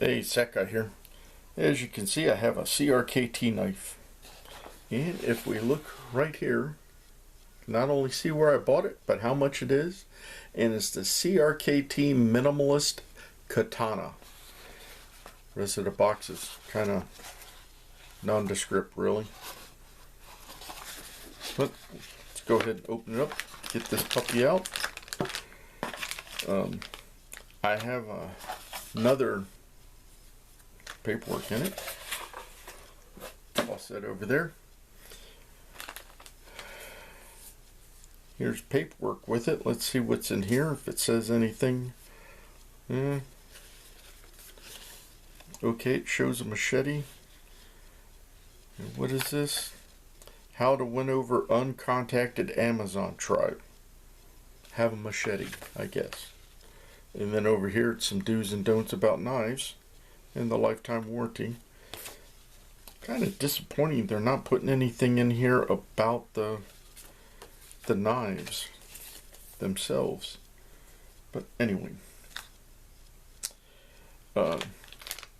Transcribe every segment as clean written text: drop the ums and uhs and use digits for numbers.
Hey, Seka here. As you can see, I have a CRKT knife. And if we look right here, not only see where I bought it, but how much it is. And it's the CRKT Minimalist Katana. The rest of the box is kind of nondescript, really. But let's go ahead and open it up, get this puppy out. I have another paperwork in it. Toss that over there. Here's paperwork with it. Let's see what's in here, if it says anything. Okay, it shows a machete. And what is this? How to win over uncontacted Amazon tribe. Have a machete, I guess. And then over here it's some do's and don'ts about knives and the lifetime warranty. Kind of disappointing they're not putting anything in here about the knives themselves. But anyway,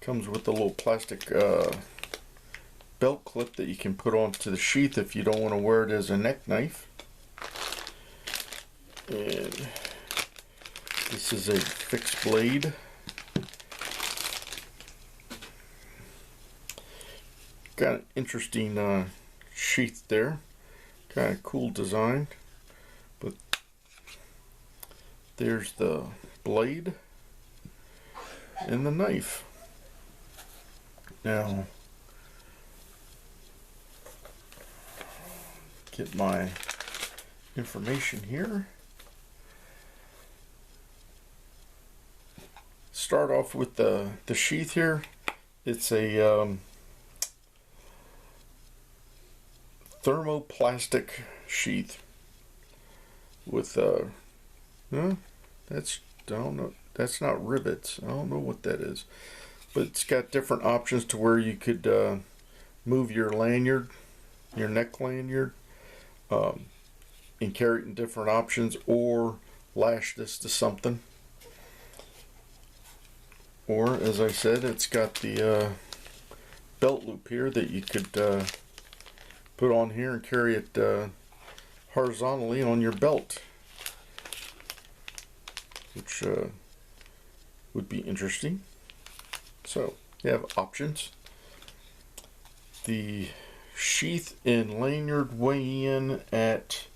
comes with a little plastic belt clip that you can put onto the sheath if you don't want to wear it as a neck knife. And this is a fixed blade. Got an interesting sheath there. Kind of cool design. But there's the blade and the knife. Now, get my information here. Start off with the sheath here. It's a thermoplastic sheath with that's, I don't know, that's not rivets. I don't know what that is, but it's got different options to where you could move your lanyard, your neck lanyard, and carry it in different options, or lash this to something. Or, as I said, it's got the belt loop here that you could put on here and carry it horizontally on your belt, which would be interesting. So you have options. The sheath and lanyard weigh in at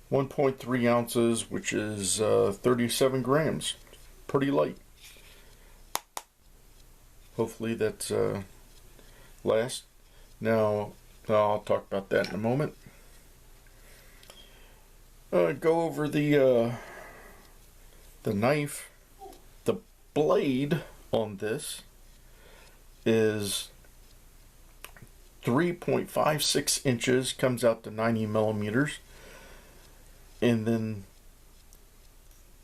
1.3 ounces, which is 37 grams. Pretty light. Hopefully that's lasts. Now I'll talk about that in a moment. Go over the knife. The blade on this is 3.56 inches, comes out to 90 millimeters, and then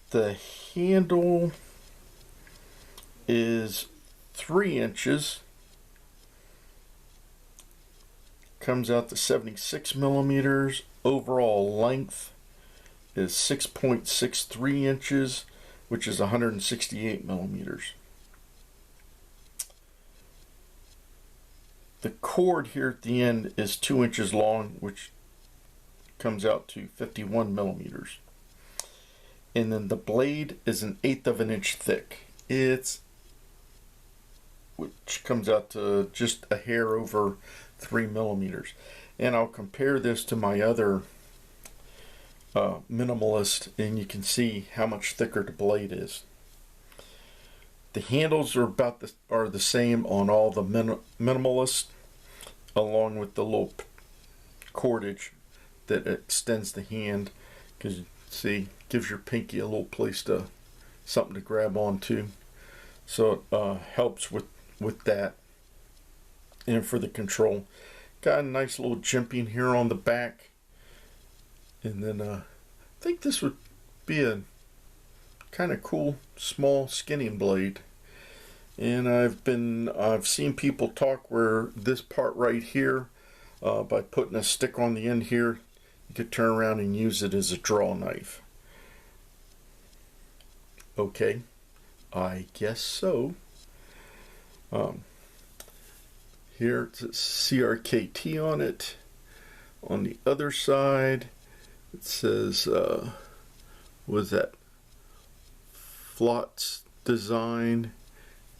the handle is 3 inches, comes out to 76 millimeters. Overall length is 6.63 inches, which is 168 millimeters. The cord here at the end is 2 inches long, which comes out to 51 millimeters. And then the blade is 1/8 of an inch thick. Which comes out to just a hair over 3 millimeters. And I'll compare this to my other Minimalist, and you can see how much thicker the blade is. The handles are the same on all the Minimalist, along with the little cordage that extends the hand, because you see, gives your pinky a little place to something to grab onto. So it helps with that, and for the control. Got a nice little jimping here on the back, and then I think this would be a kind of cool small skinning blade. And I've seen people talk where this part right here, by putting a stick on the end here, you could turn around and use it as a draw knife. Okay, I guess so. Here it says CRKT on it. On the other side, it says, was that Flots design,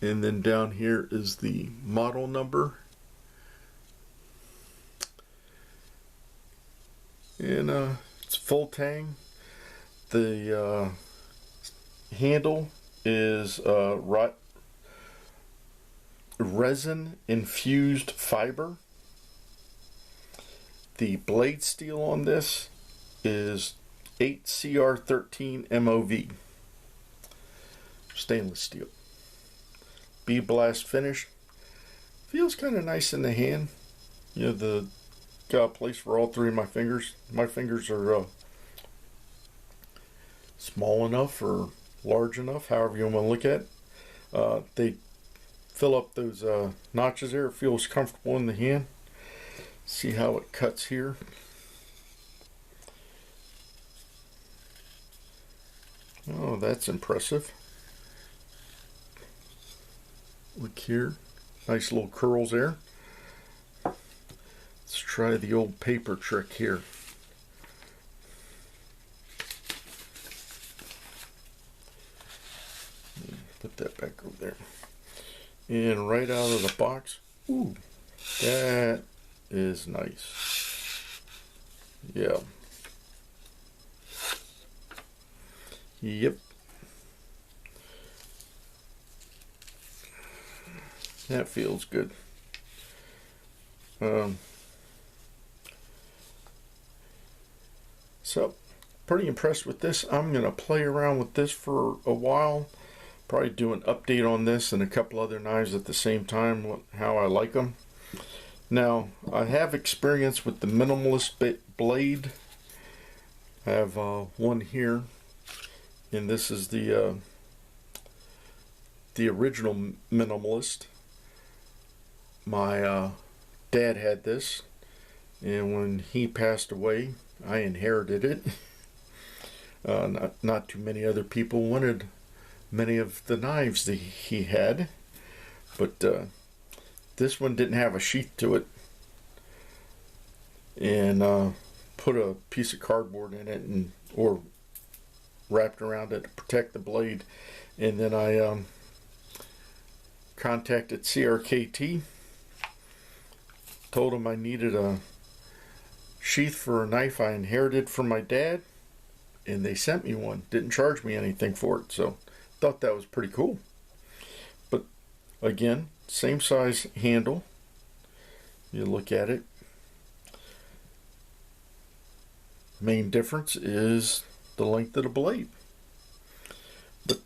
and then down here is the model number. And it's full tang. The handle is resin infused fiber. The blade steel on this is 8CR13 MOV. Stainless steel. Bead blast finish. Feels kind of nice in the hand. You know, got a place for all three of my fingers. My fingers are small enough or large enough, however you want to look at it. They fill up those notches there. It feels comfortable in the hand. See how it cuts here. Oh, that's impressive. Look here. Nice little curls there. Let's try the old paper trick here. Put that back over there. And right out of the box, ooh, that is nice. Yeah. Yep. That feels good. So, pretty impressed with this. I'm going to play around with this for a while. Probably do an update on this and a couple other knives at the same time, how I like them. Now, I have experience with the Minimalist blade. I have one here, and this is the original Minimalist. My dad had this, and when he passed away, I inherited it. Not too many other people wanted many of the knives that he had, but this one didn't have a sheath to it, and put a piece of cardboard in it or wrapped around it to protect the blade. And then I contacted CRKT, told them I needed a sheath for a knife I inherited from my dad, and they sent me one. Didn't charge me anything for it, so thought that was pretty cool. But again, same size handle. You look at it. Main difference is the length of the blade. But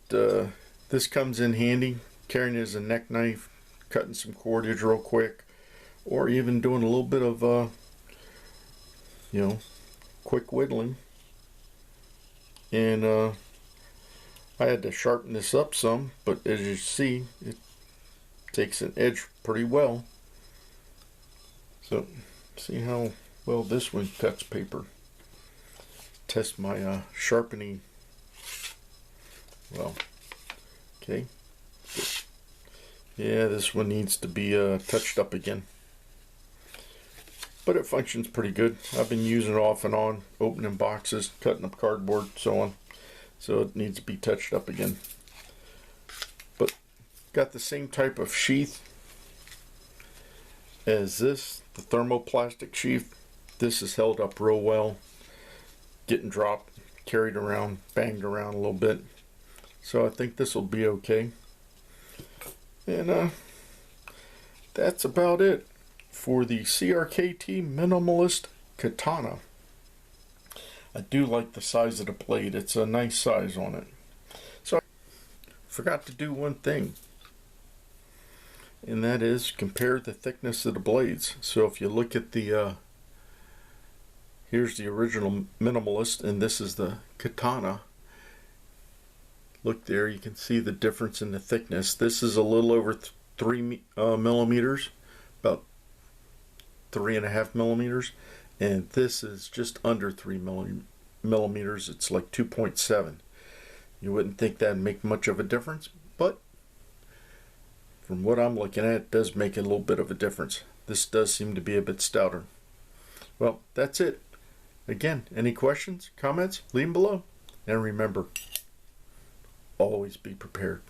this comes in handy carrying it as a neck knife, cutting some cordage real quick, or even doing a little bit of quick whittling. And I had to sharpen this up some, but as you see, it takes an edge pretty well. So, see how well this one cuts paper. Test my sharpening. Well, okay. Yeah, this one needs to be touched up again. But it functions pretty good. I've been using it off and on, opening boxes, cutting up cardboard, so on. So it needs to be touched up again. But got the same type of sheath as this, the thermoplastic sheath. This is held up real well. Getting dropped, carried around, banged around a little bit. So I think this will be okay. And that's about it for the CRKT Minimalist Katana. I do like the size of the blade. It's a nice size on it. So I forgot to do one thing, and that is compare the thickness of the blades. So if you look at the here's the original Minimalist, and this is the Katana. Look there, you can see the difference in the thickness. This is a little over 3 millimeters, about 3.5 millimeters, and this is just under 3 millimeters. It's like 2.7. You wouldn't think that'd make much of a difference, but from what I'm looking at, it does make a little bit of a difference. This does seem to be a bit stouter. Well, that's it. Again, any questions, comments, leave them below. And remember, always be prepared.